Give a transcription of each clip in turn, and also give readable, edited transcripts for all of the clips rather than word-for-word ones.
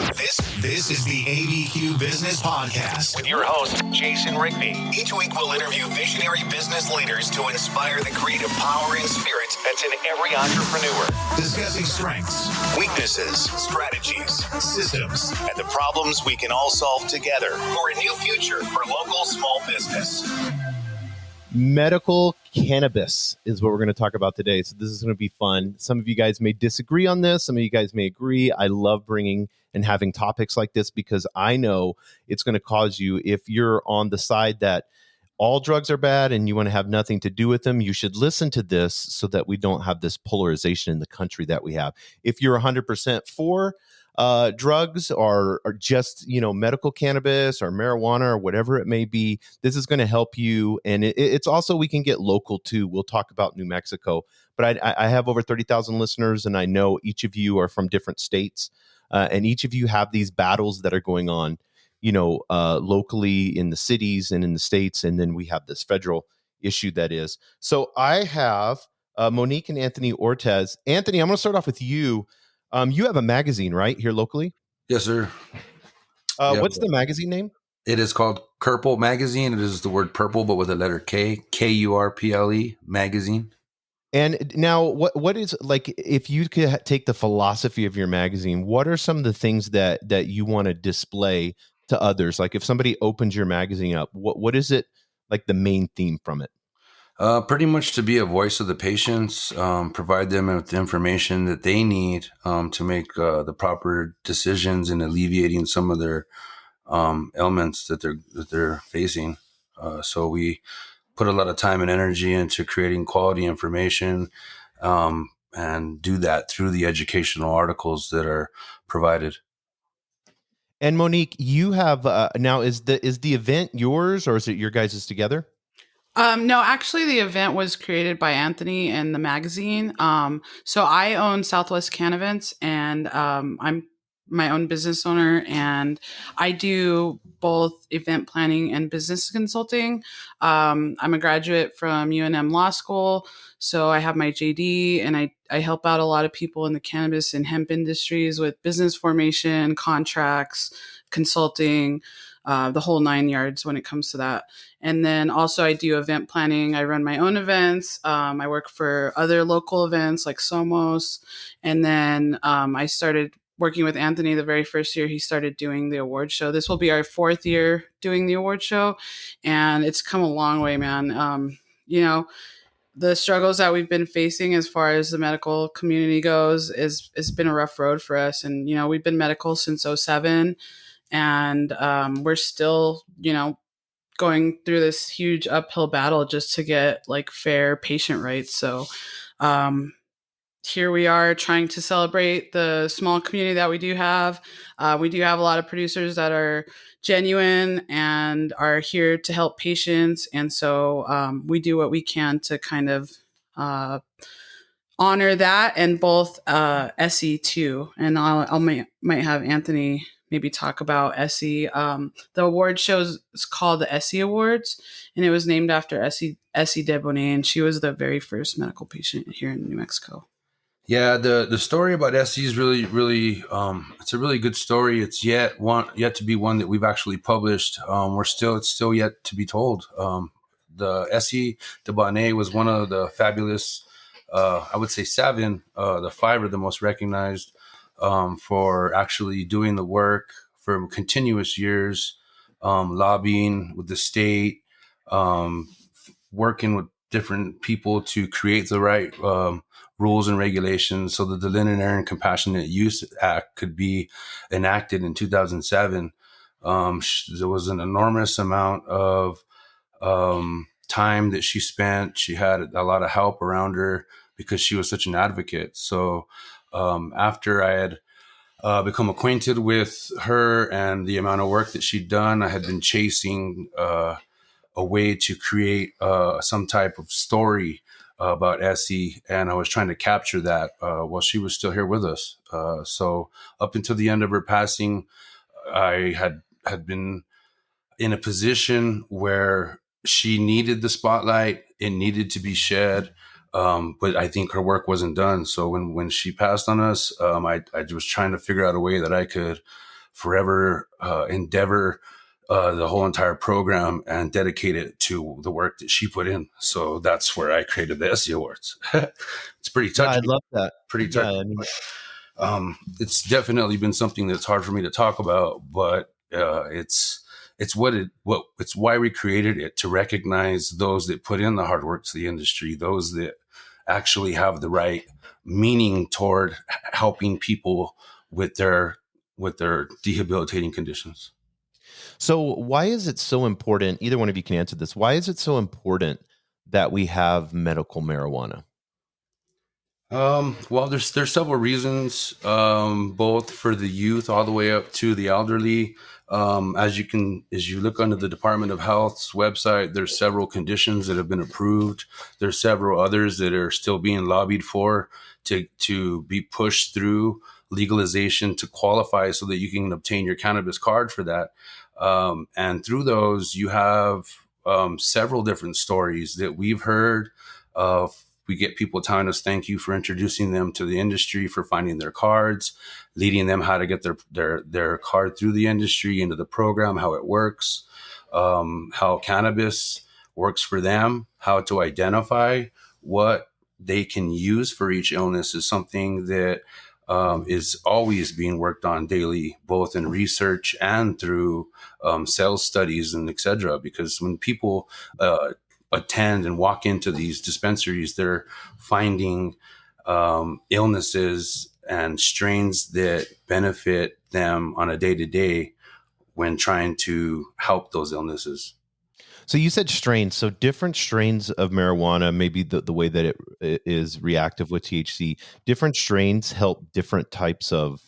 This is the ABQ Business Podcast with your host, Jason Rigby. Each week we'll interview visionary business leaders to inspire the creative power and spirit that's in every entrepreneur. Discussing strengths, weaknesses, strategies, systems, and the problems we can all solve together for a new future for local small business. Medical cannabis is what we're going to talk about today. So this is going to be fun. Some of you guys may disagree on this. Some of you guys may agree. I love bringing and having topics like this because I know it's going to cause you, if you're on the side that all drugs are bad and you want to have nothing to do with them, you should listen to this so that we don't have this polarization in the country that we have. If you're 100% for drugs or just, medical cannabis or marijuana or whatever it may be, this is going to help you. And it's also, we can get local too. We'll talk about New Mexico, but I have over 30,000 listeners, and I know each of you are from different states, and each of you have these battles that are going on, locally in the cities and in the states. And then we have this federal issue that is. So I have Monique and Anthony Ortez. Anthony, I'm going to start off with you. You have a magazine, right, here locally? Yes, sir. What's the magazine name? It is called Purple Magazine. It is the word purple, but with a letter K, Kurple Magazine. And now what is, like, if you could take the philosophy of your magazine, what are some of the things that you want to display to others? Like if somebody opens your magazine up, what is it, like the main theme from it? Pretty much to be a voice of the patients, provide them with the information that they need to make the proper decisions in alleviating some of their ailments that they're facing. So we put a lot of time and energy into creating quality information, and do that through the educational articles that are provided. And Monique, you have now is the event yours or is it your guys' together? No, actually the event was created by Anthony and the magazine. So I own Southwest Cannabis, and I'm my own business owner, and I do both event planning and business consulting. I'm a graduate from UNM Law School, so I have my JD, and I help out a lot of people in the cannabis and hemp industries with business formation, contracts, consulting, the whole 9 yards when it comes to that. And then also I do event planning. I run my own events. I work for other local events like Somos. And then I started working with Anthony the very first year he started doing the award show. This will be our 4th year doing the award show. And it's come a long way, man. The struggles that we've been facing as far as the medical community goes it's been a rough road for us. And, we've been medical since 2007. And we're still, going through this huge uphill battle just to get like fair patient rights. So here we are trying to celebrate the small community that we do have. We do have a lot of producers that are genuine and are here to help patients. And so we do what we can to kind of honor that, and both SE too. And I might have Anthony maybe talk about SE. The award show is called the SE Awards, and it was named after SE Debonet, and she was the very first medical patient here in New Mexico. Yeah, the story about SE is really, really, it's a really good story. It's yet to be one that we've actually published. It's still yet to be told. The SE Debonet was one of the fabulous, I would say 7, the 5 are the most recognized, for actually doing the work for continuous years, lobbying with the state, working with different people to create the right rules and regulations so that the Linen and Compassionate Use Act could be enacted in 2007. There was an enormous amount of time that she spent. She had a lot of help around her because she was such an advocate. So after I had become acquainted with her and the amount of work that she'd done, I had been chasing a way to create some type of story about Essie, and I was trying to capture that while she was still here with us. So up until the end of her passing, I had been in a position where she needed the spotlight. It needed to be shed. But I think her work wasn't done. So when she passed on us, I was trying to figure out a way that I could forever endeavor the whole entire program and dedicate it to the work that she put in. So that's where I created the Essie Awards. It's pretty Yeah, I touching. love that. Pretty Yeah, touching. I mean, It's definitely been something that's hard for me to talk about, but it's why we created it, to recognize those that put in the hard work to the industry, those that actually have the right meaning toward helping people with their debilitating conditions. so why is it so important? Either one of you can answer this. Why is it so important that we have medical marijuana? Well, there's several reasons, both for the youth all the way up to the elderly. As you look under the Department of Health's website, there's several conditions that have been approved. There's several others that are still being lobbied for to be pushed through legalization to qualify so that you can obtain your cannabis card for that. And through those, you have several different stories that we've heard of. We get people telling us thank you for introducing them to the industry, for finding their cards, leading them how to get their card through the industry, into the program, how it works, how cannabis works for them, how to identify what they can use for each illness is something that is always being worked on daily, both in research and through sales studies and et cetera. Because when people attend and walk into these dispensaries, they're finding illnesses and strains that benefit them on a day-to-day when trying to help those illnesses. So you said strains. So different strains of marijuana, maybe the way that it is reactive with THC, different strains help different types of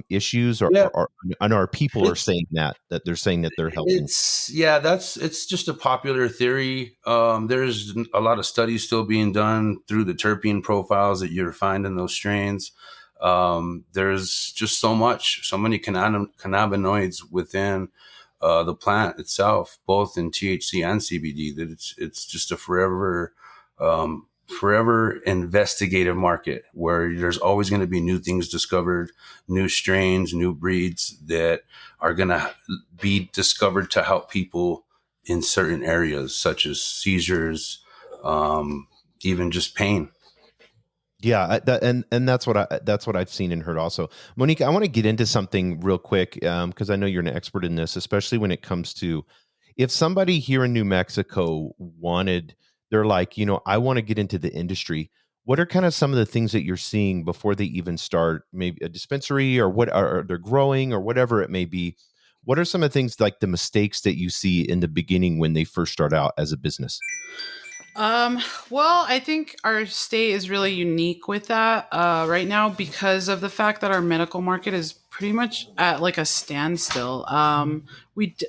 issues, Yeah. or I know our people are saying that they're saying that they're helping. It's just a popular theory. There's a lot of studies still being done through the terpene profiles that you're finding those strains. There's just so many cannabinoids within the plant itself, both in THC and CBD, that it's just a forever investigative market where there's always going to be new things discovered, new strains, new breeds that are going to be discovered to help people in certain areas, such as seizures, even just pain. Yeah, and that's what I've seen and heard also. Monique, I want to get into something real quick because I know you're an expert in this, especially when it comes to if somebody here in New Mexico they're like, I want to get into the industry. What are kind of some of the things that you're seeing before they even start maybe a dispensary, or what are they're growing, or whatever it may be? What are some of the things, like the mistakes that you see in the beginning when they first start out as a business? Well, I think our state is really unique with that right now because of the fact that our medical market is pretty much at like a standstill.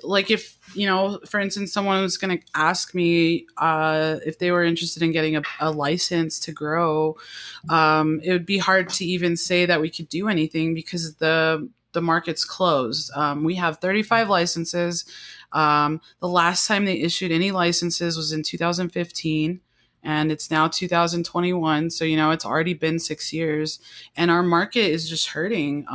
Like if, for instance, someone was going to ask me if they were interested in getting a license to grow, it would be hard to even say that we could do anything because the market's closed. We have 35 licenses. The last time they issued any licenses was in 2015, and it's now 2021. So, it's already been 6 years, and our market is just hurting.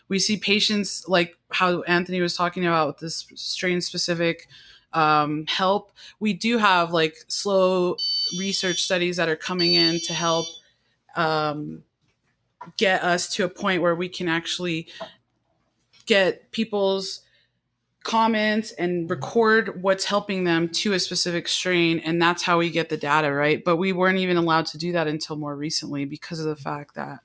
We see patients, like how Anthony was talking about with this strain specific help. We do have like slow research studies that are coming in to help get us to a point where we can actually get people's comments and record what's helping them to a specific strain, and that's how we get the data, right? But we weren't even allowed to do that until more recently because of the fact that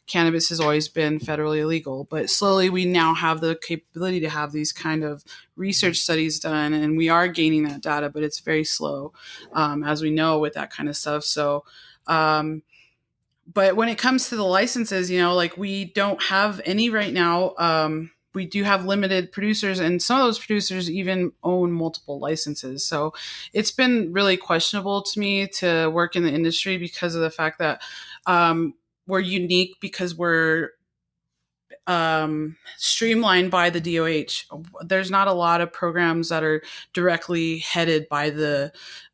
cannabis has always been federally illegal. But slowly we now have the capability to have these kind of research studies done, and we are gaining that data, but it's very slow, as we know, with that kind of stuff. So but when it comes to the licenses, like we don't have any right now. We do have limited producers, and some of those producers even own multiple licenses. So it's been really questionable to me to work in the industry because of the fact that we're unique because we're streamlined by the DOH. There's not a lot of programs that are directly headed by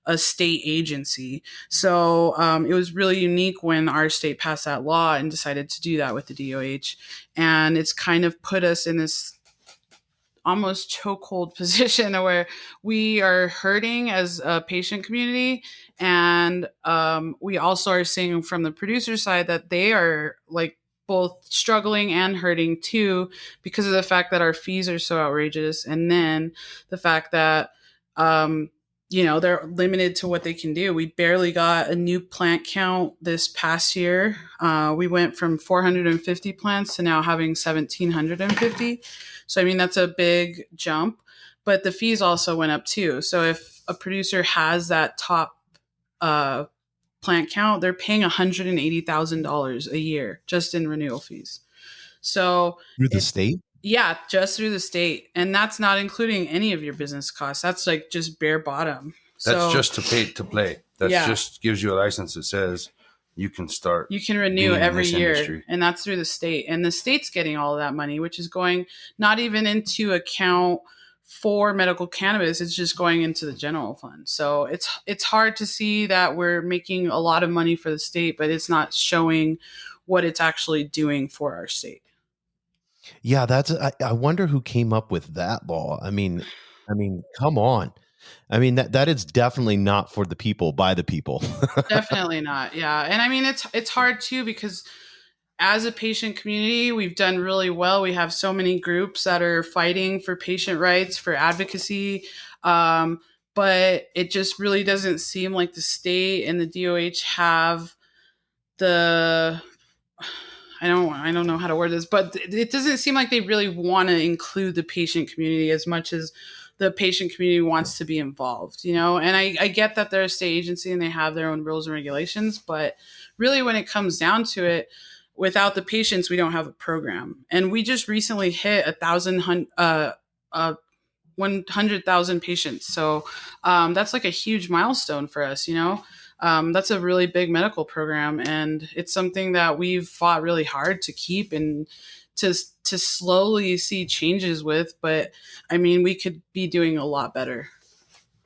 a state agency. So it was really unique when our state passed that law and decided to do that with the DOH. And it's kind of put us in this almost chokehold position where we are hurting as a patient community. And we also are seeing from the producer side that they are like both struggling and hurting too, because of the fact that our fees are so outrageous. And then the fact that, they're limited to what they can do. We barely got a new plant count this past year. We went from 450 plants to now having 1,750. So, I mean, that's a big jump, but the fees also went up too. So if a producer has that top uh, plant count, they're paying $180,000 a year just in renewal fees. So Through the state? yeah, just through the state. And that's not including any of your business costs. That's like just bare bottom. That's So just to pay to play. That's yeah, just gives you a license that says you can start. you can renew being in every this year. industry. And that's through the state. And the state's getting all of that money, which is going not even into account for medical cannabis. It's just going into the general fund. So it's hard to see that we're making a lot of money for the state, but it's not showing what it's actually doing for our state. Yeah, I wonder who came up with that law. I mean, come on. I mean, that is definitely not for the people, by the people. Definitely not. Yeah. And I mean, it's hard too, because as a patient community, we've done really well. We have so many groups that are fighting for patient rights, for advocacy. But it just really doesn't seem like the state and the DOH have the, I don't know how to word this, but it doesn't seem like they really want to include the patient community as much as the patient community wants to be involved, And I get that they're a state agency and they have their own rules and regulations, but really when it comes down to it, without the patients, we don't have a program. And we just recently hit 100,000 patients. So that's like a huge milestone for us, That's a really big medical program, and it's something that we've fought really hard to keep and to slowly see changes with. But I mean, we could be doing a lot better.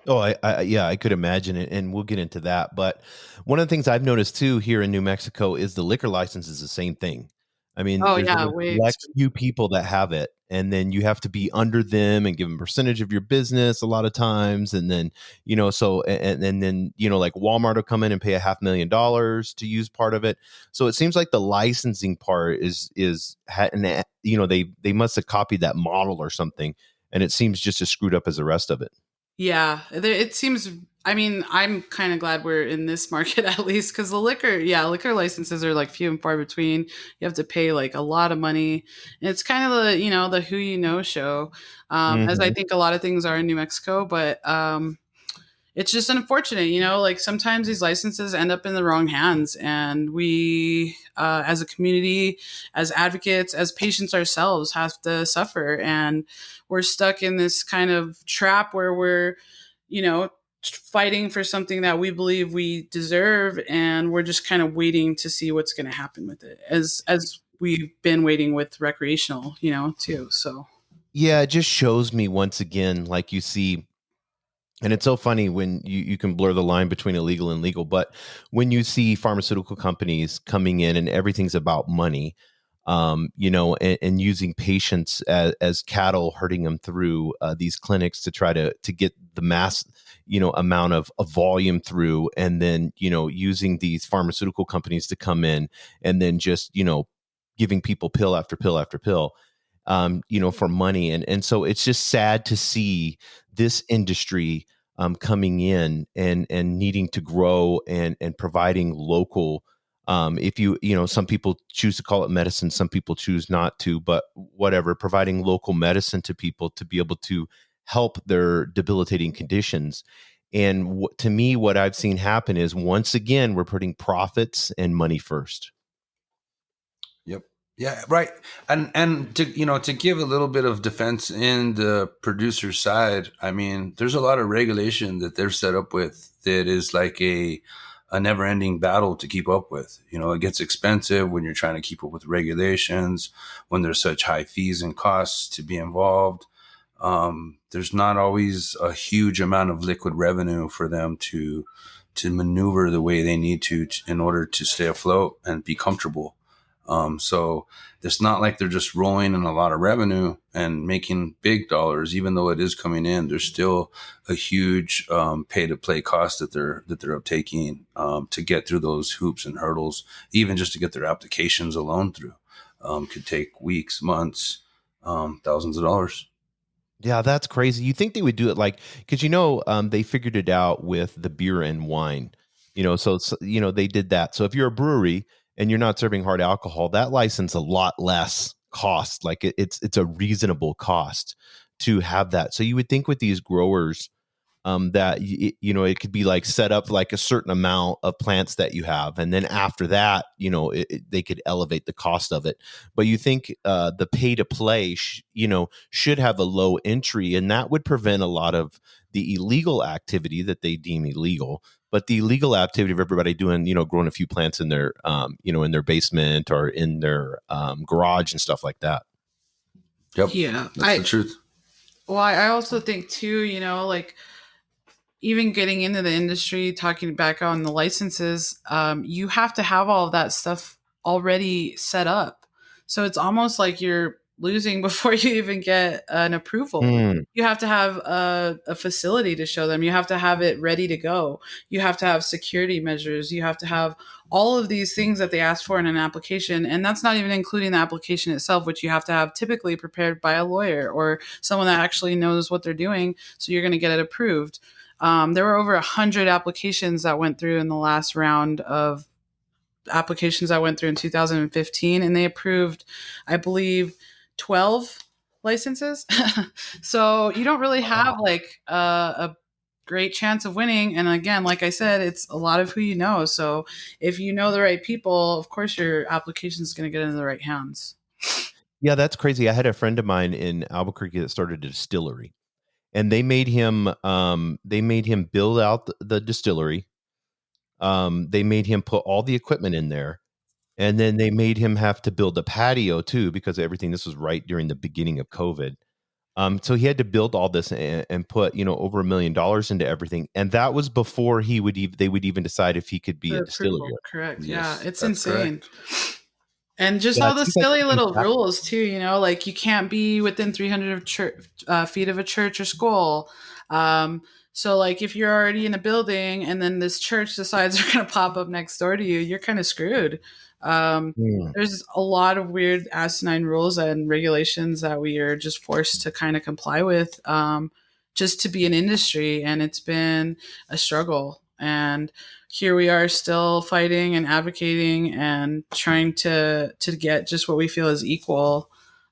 Oh, yeah, I could imagine it, and we'll get into that. But one of the things I've noticed too here in New Mexico is the liquor license is the same thing. I mean, Oh there's yeah, only way select few people that have it, and then you have to be under them and give them a percentage of your business a lot of times, and then and then like Walmart will come in and pay $500,000 to use part of it. So it seems like the licensing part they must have copied that model or something, and it seems just as screwed up as the rest of it. Yeah, it seems. I mean, I'm kind of glad we're in this market at least, because the liquor licenses are like few and far between. You have to pay like a lot of money. And it's kind of the who show, as I Mhm. think a lot of things are in New Mexico. But it's just unfortunate, like sometimes these licenses end up in the wrong hands, and we, as a community, as advocates, as patients ourselves, have to suffer, and we're stuck in this kind of trap where we're, fighting for something that we believe we deserve, and we're just kind of waiting to see what's going to happen with it, as we've been waiting with recreational, too. So Yeah, it just shows me once again, like you see, and it's so funny when you can blur the line between illegal and legal, but when you see pharmaceutical companies coming in and everything's about money, and using patients as cattle, herding them through these clinics to try to get the mass, amount of volume through, and then, using these pharmaceutical companies to come in and then just, giving people pill after pill after pill, for money. And so it's just sad to see this industry coming in and needing to grow and providing local. If some people choose to call it medicine, some people choose not to, but whatever, providing local medicine to people to be able to help their debilitating conditions. And to me, what I've seen happen is once again, we're putting profits and money first. Yep. Yeah, right. And to give a little bit of defense in the producer side, I mean, there's a lot of regulation that they're set up with that is like a never-ending battle to keep up with. It gets expensive when you're trying to keep up with regulations, when there's such high fees and costs to be involved. There's not always a huge amount of liquid revenue for them to maneuver the way they need to in order to stay afloat and be comfortable. So it's not like they're just rolling in a lot of revenue and making big dollars. Even though it is coming in, there's still a huge pay to play cost that they're uptaking to get through those hoops and hurdles. Even just to get their applications alone through could take weeks, months, thousands of dollars. Yeah, that's crazy. You think they would do it like, because they figured it out with the beer and wine, they did that. So if you're a brewery and you're not serving hard alcohol, that license a lot less cost. Like it's a reasonable cost to have that. So you would think with these growers, that it could be like set up like a certain amount of plants that you have, and then after that, they could elevate the cost of it. But you think the pay to play, should have a low entry, and that would prevent a lot of the illegal activity that they deem illegal. But the illegal activity of everybody doing, growing a few plants in their, in their basement or in their garage and stuff like that. Yep. Yeah. That's the truth. Well, I also think too, like even getting into the industry, talking back on the licenses, you have to have all of that stuff already set up. So it's almost like you're losing before you even get an approval. You have to have a facility to show them. You have to have it ready to go. You have to have security measures. You have to have all of these things that they ask for in an application. And that's not even including the application itself, which you have to have typically prepared by a lawyer or someone that actually knows what they're doing. So you're going to get it approved. There were over 100 applications that went through in the last round of applications I went through in 2015, and they approved, I believe, 12 licenses. So you don't really have like a great chance of winning. And again, like I said, it's a lot of who you know. So if you know the right people, of course your application is going to get into the right hands. Yeah, that's crazy. I had a friend of mine in Albuquerque that started a distillery, and they made him build out the distillery. They made him put all the equipment in there, and then they made him have to build a patio too, because everything. This was right during the beginning of COVID. So he had to build all this and put over $1 million into everything, and that was before they would even decide if he could be a distillery. Correct. Yes, Yeah, it's insane. correct. And just Yeah, all it the seems like silly little happening. rules too, like you can't be within 300 feet of a church or school. So like if you're already in a building and then this church decides they're going to pop up next door to you, you're kind of screwed. There's a lot of weird asinine rules and regulations that we are just forced to kind of comply with, just to be an industry. And it's been a struggle. And here we are still fighting and advocating and trying to get just what we feel is equal,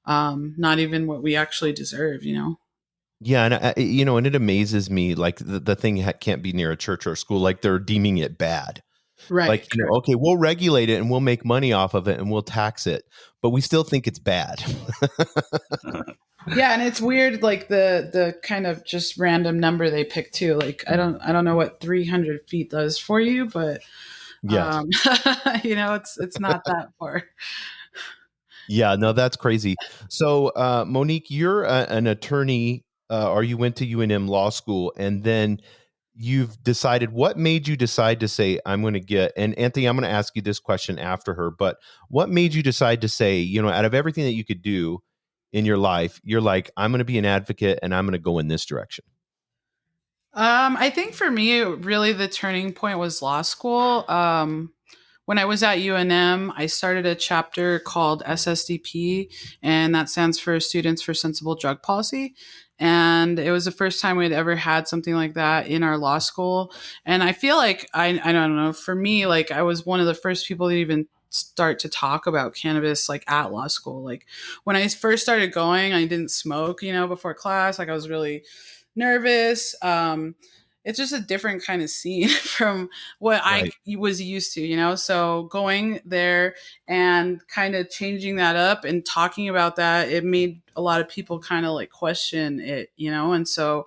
not even what we actually deserve. Yeah, and and it amazes me, like the thing can't be near a church or a school, like they're deeming it bad. Right. Like, okay, we'll regulate it and we'll make money off of it and we'll tax it, but we still think it's bad. Yeah, and it's weird, like the kind of just random number they pick too. Like I don't know what 300 feet does for you, but Yes. it's not that far. Yeah, no, that's crazy. So, Monique, you're an attorney, or you went to UNM Law School, and then you've decided. What made you decide to say, I'm going to get, and Anthony, I'm going to ask you this question after her, but what made you decide to say, out of everything that you could do in your life, you're like, I'm going to be an advocate and I'm going to go in this direction? I think for me, really the turning point was law school. When I was at UNM, I started a chapter called SSDP, and that stands for Students for Sensible Drug Policy. And it was the first time we'd ever had something like that in our law school. And I feel like, I don't know, for me, like I was one of the first people to even start to talk about cannabis like at law school. Like when I first started going, I didn't smoke, before class. Like I was really nervous. It's just a different kind of scene from what Right. I was used to. So going there and kind of changing that up and talking about that, it made a lot of people kind of like question it, and so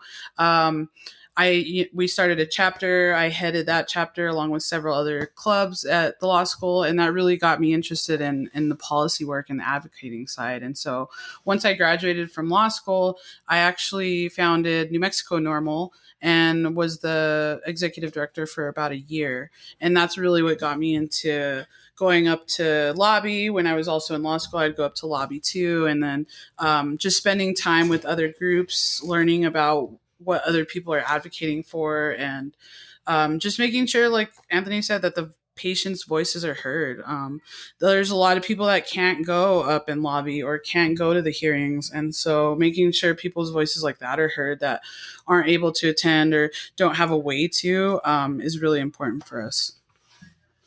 we started a chapter. I headed that chapter along with several other clubs at the law school, and that really got me interested in the policy work and the advocating side. And so once I graduated from law school, I actually founded New Mexico Normal and was the executive director for about a year. And that's really what got me into going up to lobby. When I was also in law school, I'd go up to lobby too. And then just spending time with other groups, learning about what other people are advocating for, and just making sure, like Anthony said, that the patients' voices are heard. There's a lot of people that can't go up and lobby or can't go to the hearings. And so making sure people's voices like that are heard that aren't able to attend or don't have a way to is really important for us.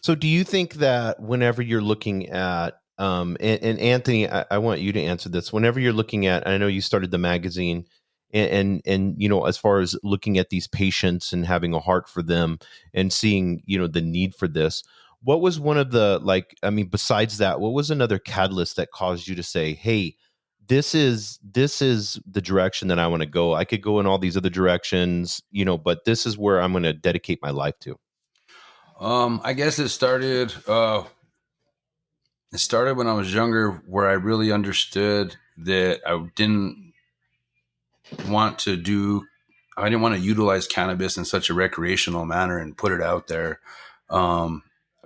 So do you think that whenever you're looking at, and Anthony, I want you to answer this. Whenever you're looking at, I know you started the magazine, and as far as looking at these patients and having a heart for them and seeing the need for this, what was one of the, like, I mean, besides that, what was another catalyst that caused you to say, hey, this is the direction that I want to go. I could go in all these other directions, but this is where I'm going to dedicate my life to. I guess it started. It started when I was younger, where I really understood that want to do. I didn't want to utilize cannabis in such a recreational manner and put it out there. I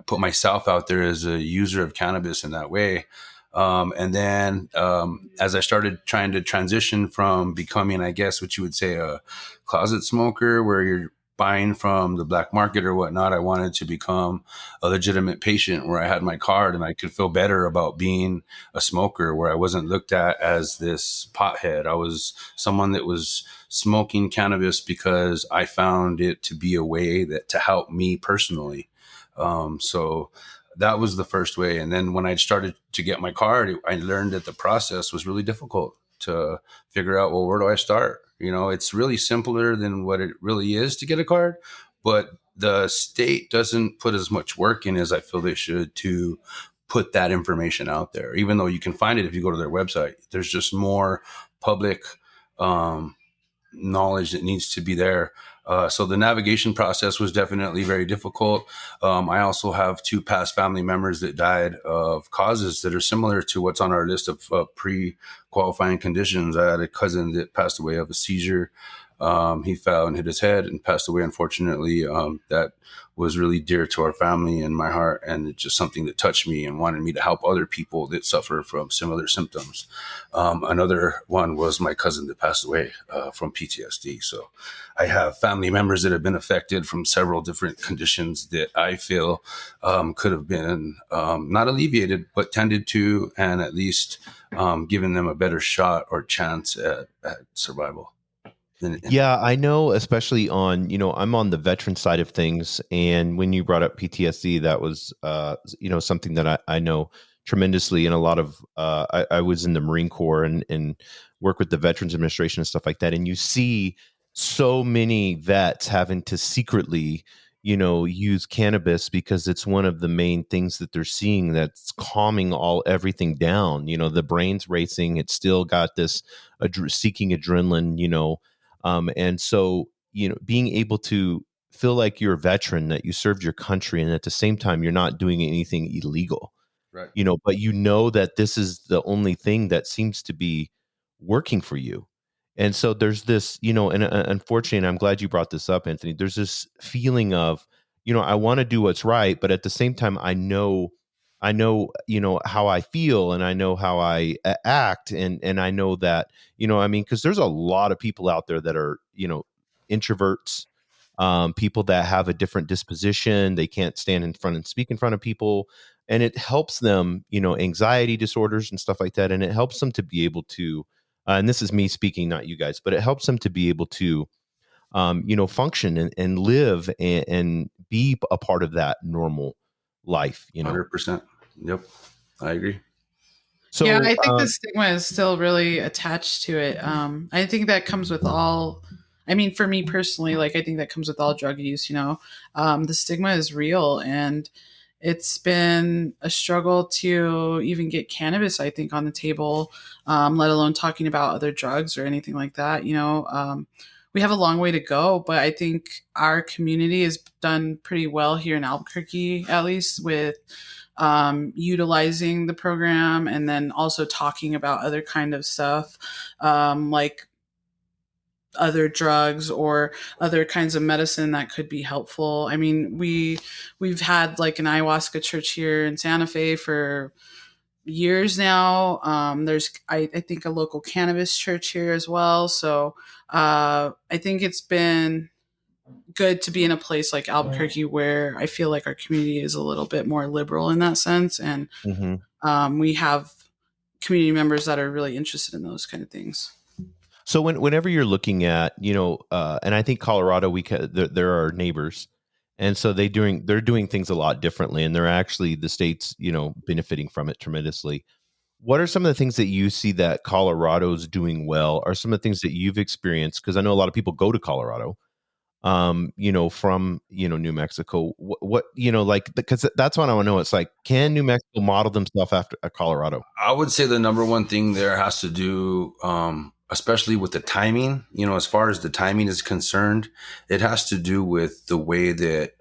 put myself out there as a user of cannabis in that way. And then as I started trying to transition from becoming, I guess, what you would say a closet smoker, where you're buying from the black market or whatnot, I wanted to become a legitimate patient where I had my card and I could feel better about being a smoker, where I wasn't looked at as this pothead. I was someone that was smoking cannabis because I found it to be a way that to help me personally. So that was the first way. And then when I started to get my card, I learned that the process was really difficult to figure out, well, where do I start? It's really simpler than what it really is to get a card, but the state doesn't put as much work in as I feel they should to put that information out there, even though you can find it if you go to their website. There's just more public knowledge that needs to be there. So the navigation process was definitely very difficult. I also have 2 past family members that died of causes that are similar to what's on our list of pre-qualifying conditions. I had a cousin that passed away of a seizure. He fell and hit his head and passed away, unfortunately. That was really dear to our family and my heart, and it's just something that touched me and wanted me to help other people that suffer from similar symptoms. Another one was my cousin that passed away from PTSD. So I have family members that have been affected from several different conditions that I feel could have been not alleviated, but tended to, and at least given them a better shot or chance at survival. Yeah, I know, especially on, I'm on the veteran side of things. And when you brought up PTSD, that was, something that I know tremendously. And a lot of, I was in the Marine Corps and work with the Veterans Administration and stuff like that. And you see so many vets having to secretly, use cannabis because it's one of the main things that they're seeing that's calming everything down. The brain's racing. It's still got this seeking adrenaline, and so, being able to feel like you're a veteran, that you served your country, and at the same time, you're not doing anything illegal, Right. but that this is the only thing that seems to be working for you. And so there's this, and unfortunately, and I'm glad you brought this up, Anthony, there's this feeling of, I want to do what's right, but at the same time, I know, how I feel, and I know how I act, and I know that, I mean, because there's a lot of people out there that are, introverts, people that have a different disposition. They can't stand in front and speak in front of people, and it helps them, anxiety disorders and stuff like that, and it helps them to be able to, and this is me speaking, not you guys, but it helps them to be able to, function and live and be a part of that normal life. 100%. Yep. I agree. So, yeah, I think the stigma is still really attached to it. I think that comes with all. I mean, for me personally, like I think that comes with all drug use. The stigma is real, and it's been a struggle to even get cannabis, I think, on the table, let alone talking about other drugs or anything like that. We have a long way to go, but I think our community has done pretty well here in Albuquerque, at least with utilizing the program, and then also talking about other kind of stuff, like other drugs or other kinds of medicine that could be helpful. I mean, we've had like an ayahuasca church here in Santa Fe for years now. There's I think a local cannabis church here as well. So I think it's been good to be in a place like Albuquerque where I feel like our community is a little bit more liberal in that sense, and Mm-hmm. we have community members that are really interested in those kind of things. So whenever you're looking at, and I think Colorado, there are neighbors, and so they're doing things a lot differently, and they're actually the state's benefiting from it tremendously. What are some of the things that you see that Colorado's doing well? Are some of the things that you've experienced? Because I know a lot of people go to Colorado, from New Mexico. What like, because that's what I want to know. It's like, can New Mexico model themselves after Colorado? I would say the number one thing there has to do, especially with the timing, as far as the timing is concerned, it has to do with the way that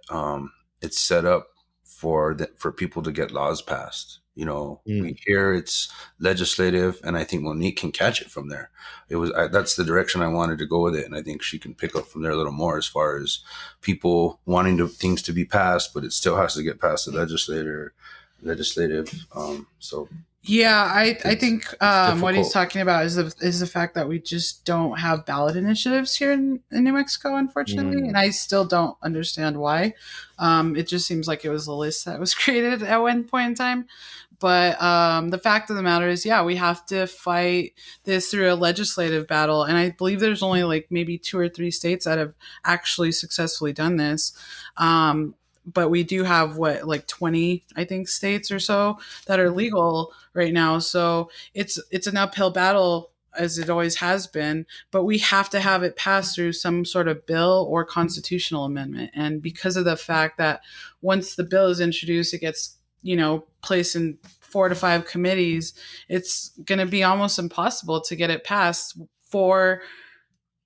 it's set up for people to get laws passed. We hear it's legislative, and I think Monique can catch it from there. That's the direction I wanted to go with it, and I think she can pick up from there a little more as far as people wanting things to be passed, but it still has to get past the legislative. So yeah, I think what he's difficult. talking about is the fact that we just don't have ballot initiatives here in New Mexico, unfortunately, and I still don't understand why. It just seems like it was a list that was created at one point in time. But the fact of the matter is, yeah, we have to fight this through a legislative battle, and I believe there's only like maybe 2 or 3 states that have actually successfully done this. But we do have like 20, I think, states or so that are legal right now. So it's an uphill battle, as it always has been, but we have to have it passed through some sort of bill or constitutional amendment. And because of the fact that once the bill is introduced, it gets, placed in 4 to 5 committees, it's going to be almost impossible to get it passed for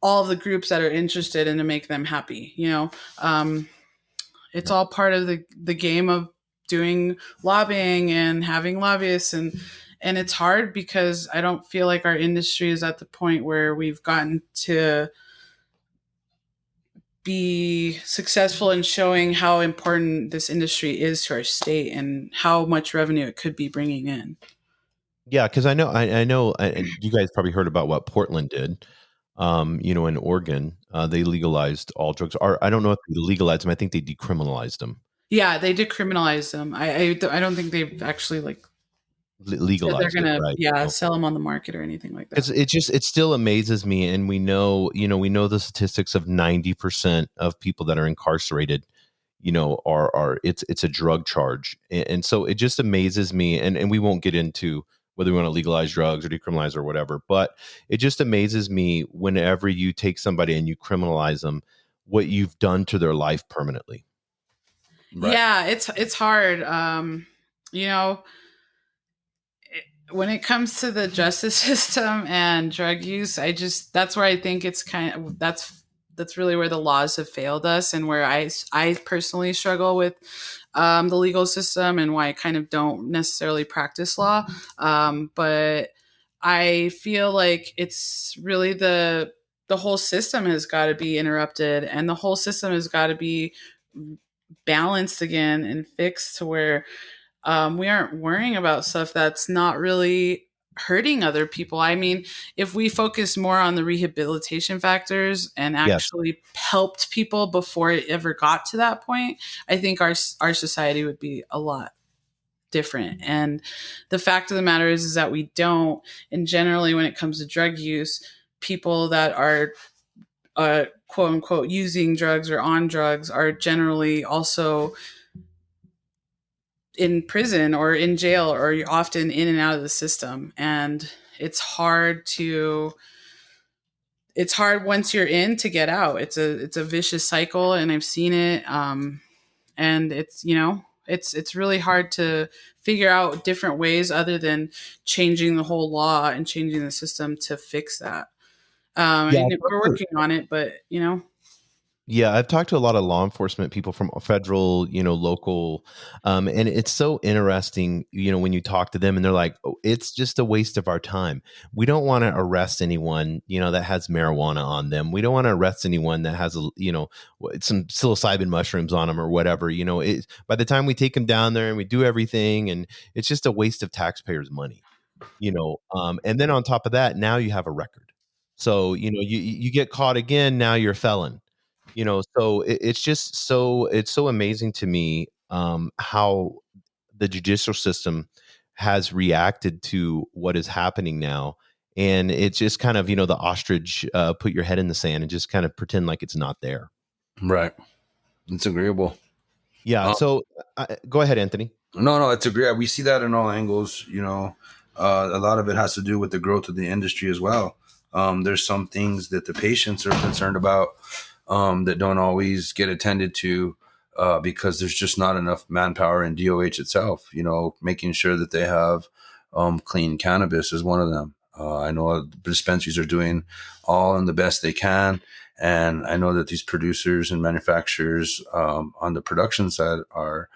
all of the groups that are interested and to make them happy. It's all part of the game of doing lobbying and having lobbyists, and it's hard because I don't feel like our industry is at the point where we've gotten to be successful in showing how important this industry is to our state and how much revenue it could be bringing in. Yeah, because I know, you guys probably heard about what Portland did. In Oregon, they legalized all drugs. Or I don't know if they legalized them. I think they decriminalized them. Yeah, they decriminalized them. I don't think they've actually said they're Legalized it, gonna right? sell them on the market or anything like that. It still amazes me, and we know the statistics of 90% of people that are incarcerated, are it's a drug charge, and so it just amazes me, and we won't get into whether we want to legalize drugs or decriminalize or whatever, but it just amazes me whenever you take somebody and you criminalize them, what you've done to their life permanently. Right. Yeah, it's hard. When it comes to the justice system and drug use, that's where I think it's that's really where the laws have failed us, and where I personally struggle with the legal system, and why I kind of don't necessarily practice law. But I feel like it's really the whole system has got to be interrupted, and the whole system has got to be balanced again and fixed to where we aren't worrying about stuff that's not really hurting other people. I mean, if we focus more on the rehabilitation factors and Yes. actually helped people before it ever got to that point, I think our society would be a lot different. And the fact of the matter is that we don't. And generally, when it comes to drug use, people that are quote unquote using drugs or on drugs are generally also in prison or in jail, or you're often in and out of the system. And it's hard once you're in to get out. It's a vicious cycle, and I've seen it. And it's really hard to figure out different ways other than changing the whole law and changing the system to fix that. Yeah, And we're working on it, but Yeah, I've talked to a lot of law enforcement people from federal, local, and it's so interesting, when you talk to them and they're like, oh, it's just a waste of our time. We don't want to arrest anyone, that has marijuana on them. We don't want to arrest anyone that has, some psilocybin mushrooms on them or whatever. By the time we take them down there and we do everything, and it's just a waste of taxpayers' money, and then on top of that, now you have a record. So, you get caught again, now you're a felon. So it's just it's so amazing to me, how the judicial system has reacted to what is happening now. And it's just kind of, the ostrich, put your head in the sand and just kind of pretend like it's not there. Right. It's agreeable. Yeah. So go ahead, Anthony. No, it's agreeable. We see that in all angles. A lot of it has to do with the growth of the industry as well. There's some things that the patients are concerned about, that don't always get attended to, because there's just not enough manpower in DOH itself. Making sure that they have clean cannabis is one of them. I know dispensaries are doing all in the best they can. And I know that these producers and manufacturers, on the production side are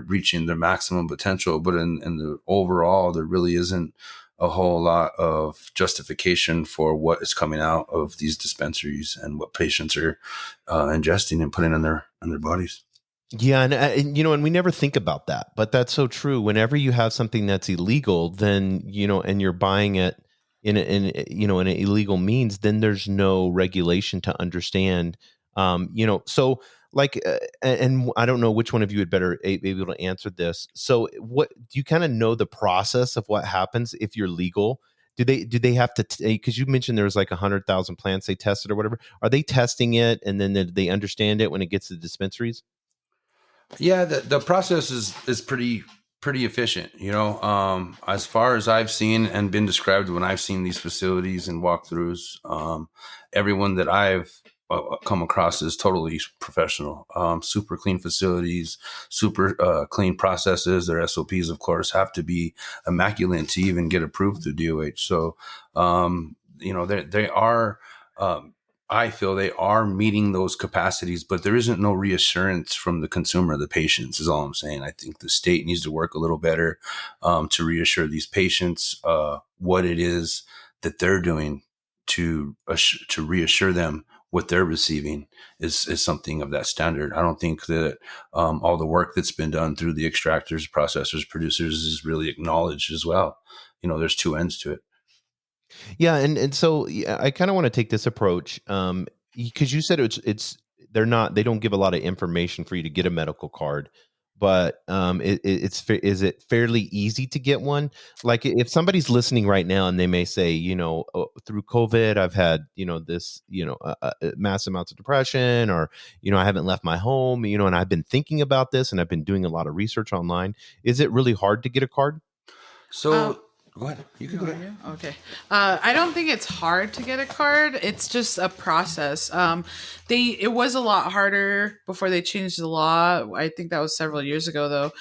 reaching their maximum potential. But in the overall, there really isn't a whole lot of justification for what is coming out of these dispensaries and what patients are ingesting and putting in their bodies. Yeah, and we never think about that, but that's so true. Whenever you have something that's illegal, then and you're buying it in an illegal means, then there's no regulation to understand. So like, and I don't know which one of you would better be able to answer this. So, what do you kind of know the process of what happens if you're legal? Do they have to because you mentioned there was like 100,000 plants they tested or whatever? Are they testing it and then they understand it when it gets to dispensaries? Yeah, the process is pretty efficient. As far as I've seen and been described when I've seen these facilities and walkthroughs, everyone that I've come across is totally professional. Super clean facilities, super clean processes. Their SOPs, of course, have to be immaculate to even get approved through DOH. So, they are. I feel they are meeting those capacities, but there isn't no reassurance from the consumer, the patients, is all I'm saying. I think the state needs to work a little better, to reassure these patients what it is that they're doing to reassure them what they're receiving is something of that standard. I don't think that all the work that's been done through the extractors, processors, producers is really acknowledged as well. There's two ends to it. Yeah, and so yeah, I kind of want to take this approach, because you said they don't give a lot of information for you to get a medical card, but is it fairly easy to get one? Like if somebody's listening right now and they may say, "Oh, through COVID, I've had this mass amounts of depression, or I haven't left my home, and I've been thinking about this, and I've been doing a lot of research online." Is it really hard to get a card? So go ahead. You can go ahead. Okay. I don't think it's hard to get a card. It's just a process. It was a lot harder before they changed the law. I think that was several years ago, though,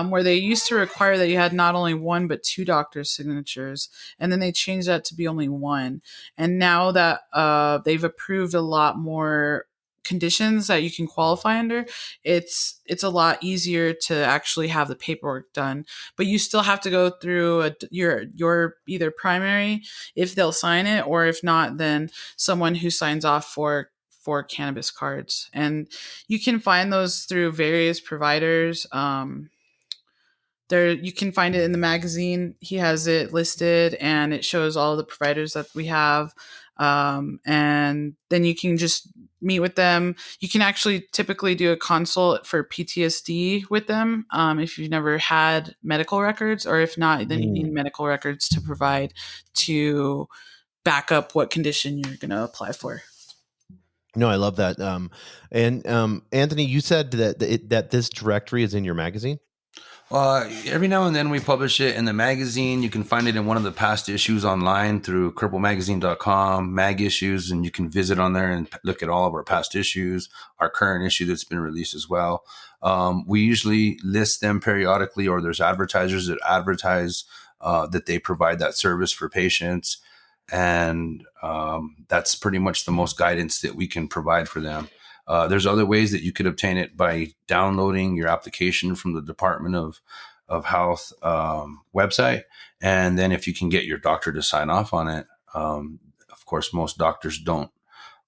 where they used to require that you had not only one but two doctors' signatures, and then they changed that to be only one. And now that they've approved a lot more conditions that you can qualify under, it's a lot easier to actually have the paperwork done, but you still have to go through your either primary, if they'll sign it, or if not, then someone who signs off for cannabis cards. And you can find those through various providers. There, you can find it in the magazine. He has it listed, and it shows all the providers that we have. And then you can just meet with them. You can actually typically do a consult for PTSD with them, if you've never had medical records, or if not, then you need medical records to provide to back up what condition you're going to apply for. No, I love that. And Anthony, you said that this directory is in your magazine. Every now and then we publish it in the magazine. You can find it in one of the past issues online through cripplmagazine.com, mag issues, and you can visit on there and look at all of our past issues, our current issue that's been released as well. We usually list them periodically, or there's advertisers that advertise that they provide that service for patients. And that's pretty much the most guidance that we can provide for them. There's other ways that you could obtain it by downloading your application from the Department of Health website. And then if you can get your doctor to sign off on it, of course, most doctors don't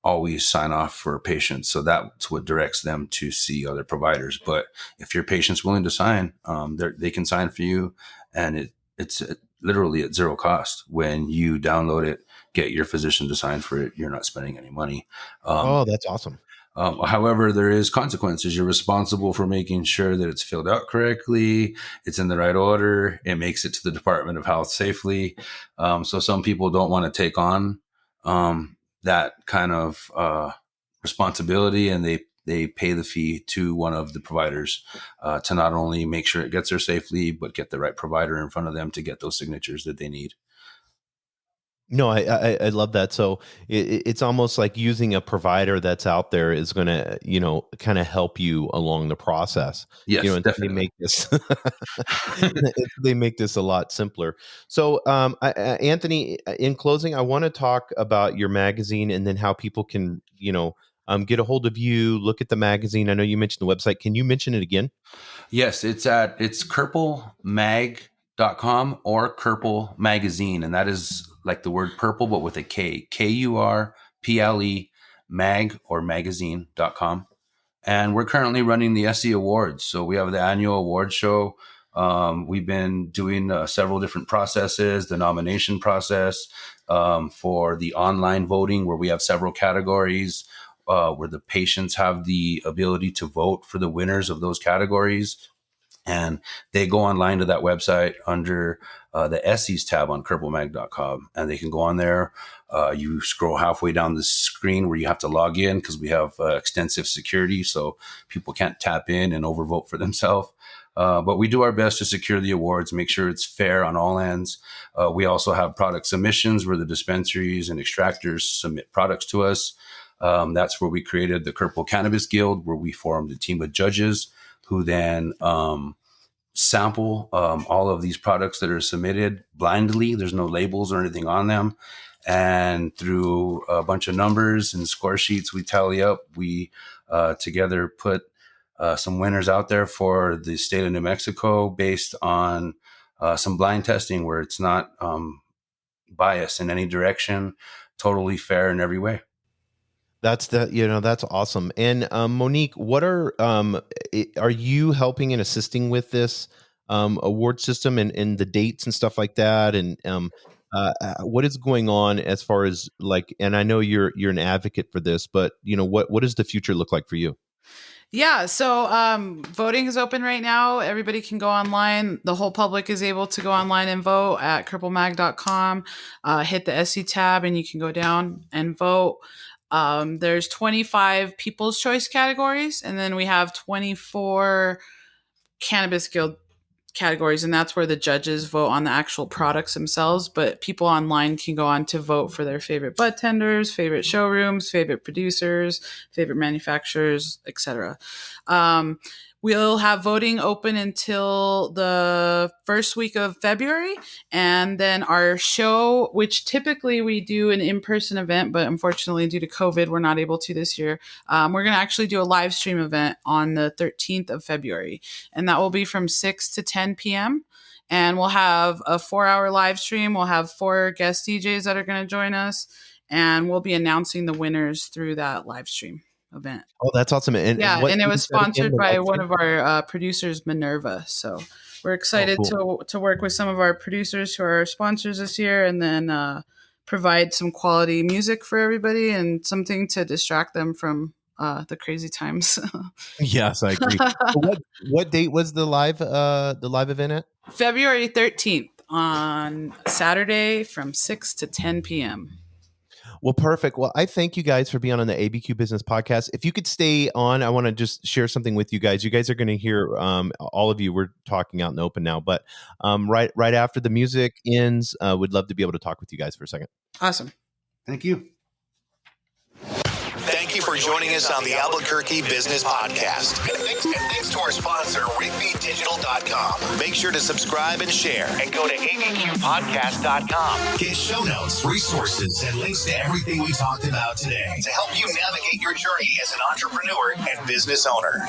always sign off for patients. So that's what directs them to see other providers. But if your patient's willing to sign, they can sign for you. And it's literally at zero cost. When you download it, get your physician to sign for it, you're not spending any money. Oh, that's awesome. However, there is consequences. You're responsible for making sure that it's filled out correctly, it's in the right order, it makes it to the Department of Health safely. So some people don't want to take on that kind of responsibility, and they pay the fee to one of the providers to not only make sure it gets there safely, but get the right provider in front of them to get those signatures that they need. No, I love that. So it's almost like using a provider that's out there is going to, kind of help you along the process. Yes, And definitely. they make this a lot simpler. So, Anthony, in closing, I want to talk about your magazine and then how people can, get a hold of you, look at the magazine. I know you mentioned the website. Can you mention it again? Yes, it's KurpleMag.com or Kurple Magazine. And that is like the word purple, but with a K, KURPLE, mag or magazine.com. And we're currently running the SE Awards. So we have the annual award show. We've been doing several different processes, the nomination process for the online voting, where we have several categories where the patients have the ability to vote for the winners of those categories. And they go online to that website under the SEs tab on KurpleMag.com, and they can go on there. You scroll halfway down the screen where you have to log in, because we have extensive security, so people can't tap in and overvote for themselves. But we do our best to secure the awards, make sure it's fair on all ends. We also have product submissions where the dispensaries and extractors submit products to us. That's where we created the Mexican Cannabis Guild, where we formed a team of judges who then sample all of these products that are submitted blindly. There's no labels or anything on them. And through a bunch of numbers and score sheets we tally up, we together put some winners out there for the state of New Mexico based on some blind testing where it's not biased in any direction, totally fair in every way. That's awesome. And Monique, what are you helping and assisting with this award system and the dates and stuff like that? And what is going on as far as and I know you're an advocate for this, but what does the future look like for you? Yeah, so voting is open right now. Everybody can go online. The whole public is able to go online and vote at KurpleMag.com. Hit the SE tab and you can go down and vote. There's 25 People's Choice categories, and then we have 24 Cannabis Guild categories, and that's where the judges vote on the actual products themselves. But people online can go on to vote for their favorite bud tenders, favorite showrooms, favorite producers, favorite manufacturers, etc. We'll have voting open until the first week of February. And then our show, which typically we do an in-person event, but unfortunately due to COVID, we're not able to this year. We're going to actually do a live stream event on the 13th of February. And that will be from 6 to 10 p.m. And we'll have a 4-hour live stream. We'll have 4 guest DJs that are going to join us. And we'll be announcing the winners through that live stream event. Oh, that's awesome. And and it was sponsored by one of our producers, Minerva. So we're excited to work with some of our producers who are our sponsors this year, and then provide some quality music for everybody and something to distract them from the crazy times. Yes, I agree. What date was the live event at? February 13th on Saturday from 6 to 10 p.m. Well, perfect. Well, I thank you guys for being on the ABQ Business Podcast. If you could stay on, I want to just share something with you guys. You guys are going to hear all of you. We're talking out in the open now, but right after the music ends, would love to be able to talk with you guys for a second. Awesome. Thank you. Thank you for joining us on the Albuquerque Business Podcast. And thanks to our sponsor, RigbyDigital.com. Make sure to subscribe and share. And go to abqpodcast.com. Get show notes, resources, and links to everything we talked about today to help you navigate your journey as an entrepreneur and business owner.